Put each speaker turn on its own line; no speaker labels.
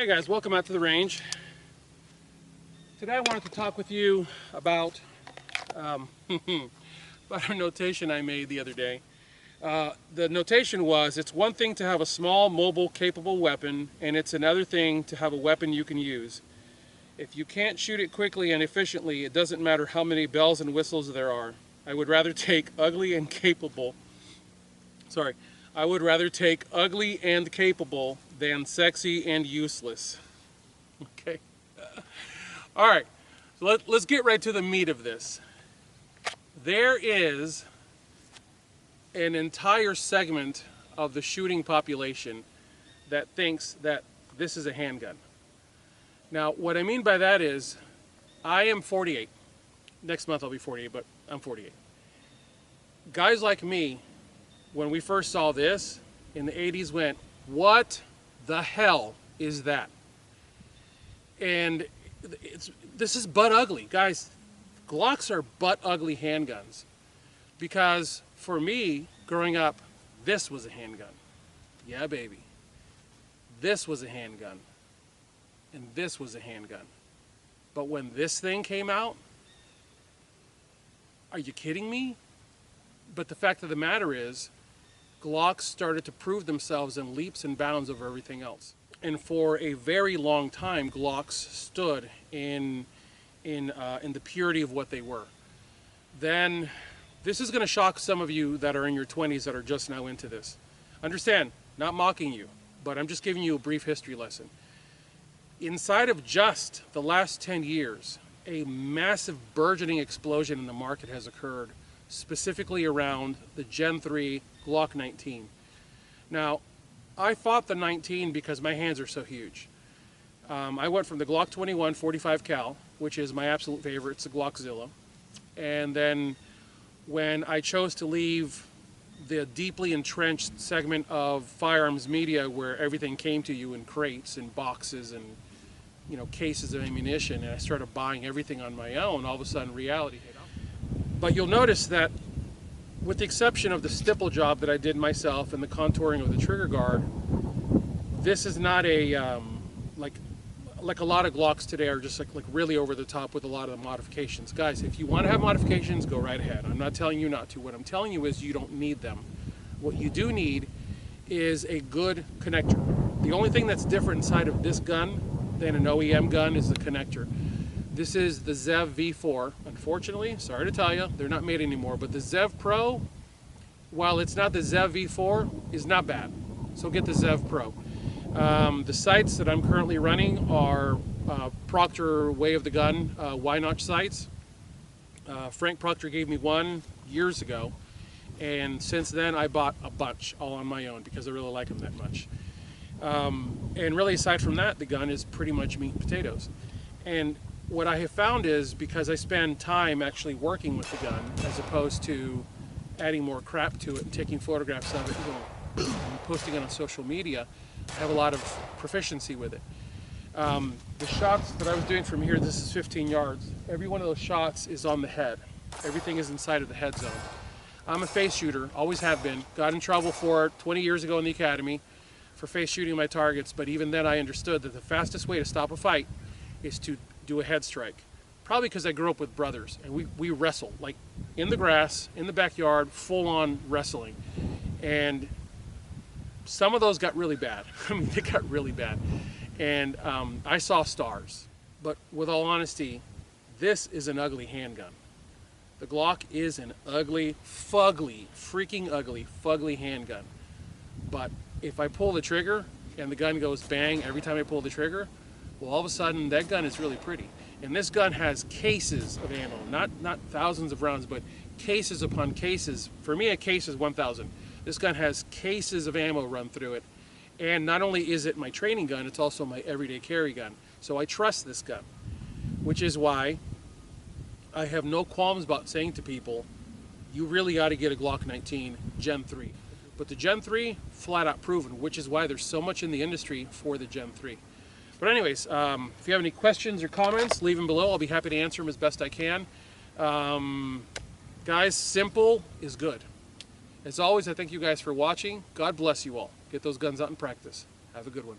Hey guys, welcome out to the range. Today I wanted to talk with you about, about a notation I made the other day. The notation was, it's one thing to have a small, mobile, capable weapon, and it's another thing to have a weapon you can use. If you can't shoot it quickly and efficiently, it doesn't matter how many bells and whistles there are. I would rather take ugly and capable. I would rather take ugly and capable than sexy and useless. Okay. All right. So let's get right to the meat of this. There is an entire segment of the shooting population that thinks that this is a handgun. Now, what I mean by that is, I am 48. Next month I'll be 48, but I'm 48. Guys like me, when we first saw this in the 80s, went, what the hell is that? And this is butt ugly. Guys, Glocks are butt ugly handguns. Because for me, growing up, this was a handgun. Yeah, baby. This was a handgun. And this was a handgun. But when this thing came out, are you kidding me? But the fact of the matter is, Glocks started to prove themselves in leaps and bounds over everything else. And for a very long time, Glocks stood in the purity of what they were. Then, this is going to shock some of you that are in your 20s that are just now into this. Understand, not mocking you, but I'm just giving you a brief history lesson. Inside of just the last 10 years, a massive burgeoning explosion in the market has occurred, specifically around the Gen 3 Glock 19. Now, I fought the 19 because my hands are so huge. I went from the Glock 21 45 cal, which is my absolute favorite, it's a Glockzilla. And then when I chose to leave the deeply entrenched segment of firearms media where everything came to you in crates and boxes and cases of ammunition, and I started buying everything on my own, all of a sudden reality hit. But you'll notice that with the exception of the stipple job that I did myself and the contouring of the trigger guard, this is not a, like a lot of Glocks today are just like really over the top with a lot of the modifications. Guys, if you want to have modifications, go right ahead. I'm not telling you not to. What I'm telling you is you don't need them. What you do need is a good connector. The only thing that's different inside of this gun than an OEM gun is the connector. This is the Zev V4. Unfortunately, sorry to tell you, they're not made anymore, but the Zev Pro, while it's not the Zev V4, is not bad. So get the Zev Pro. The sights that I'm currently running are Proctor Way of the Gun Y-notch sights. Frank Proctor gave me one years ago, and since then I bought a bunch all on my own because I really like them that much. And really, aside from that, the gun is pretty much meat and potatoes. And what I have found is, because I spend time actually working with the gun as opposed to adding more crap to it and taking photographs of it and posting it on social media, I have a lot of proficiency with it. The shots that I was doing from here, this is 15 yards. Every one of those shots is on the head. Everything is inside of the head zone. I'm a face shooter, always have been. Got in trouble for it 20 years ago in the academy for face shooting my targets, but even then I understood that the fastest way to stop a fight is to do a head strike. Probably because I grew up with brothers and we wrestle, like in the grass, in the backyard, full on wrestling. And some of those got really bad. I mean, they got really bad. And I saw stars. But with all honesty, this is an ugly handgun. The Glock is an ugly, fugly, freaking ugly, fugly handgun. But if I pull the trigger and the gun goes bang every time I pull the trigger, well, all of a sudden that gun is really pretty. And this gun has cases of ammo, not thousands of rounds, but cases upon cases. For me, a case is 1,000. This gun has cases of ammo run through it. And not only is it my training gun, it's also my everyday carry gun. So I trust this gun, which is why I have no qualms about saying to people, you really ought to get a Glock 19 Gen 3. But the Gen 3, flat out proven, which is why there's so much in the industry for the Gen 3. But anyways, if you have any questions or comments, leave them below. I'll be happy to answer them as best I can. Guys, simple is good. As always, I thank you guys for watching. God bless you all. Get those guns out in practice. Have a good one.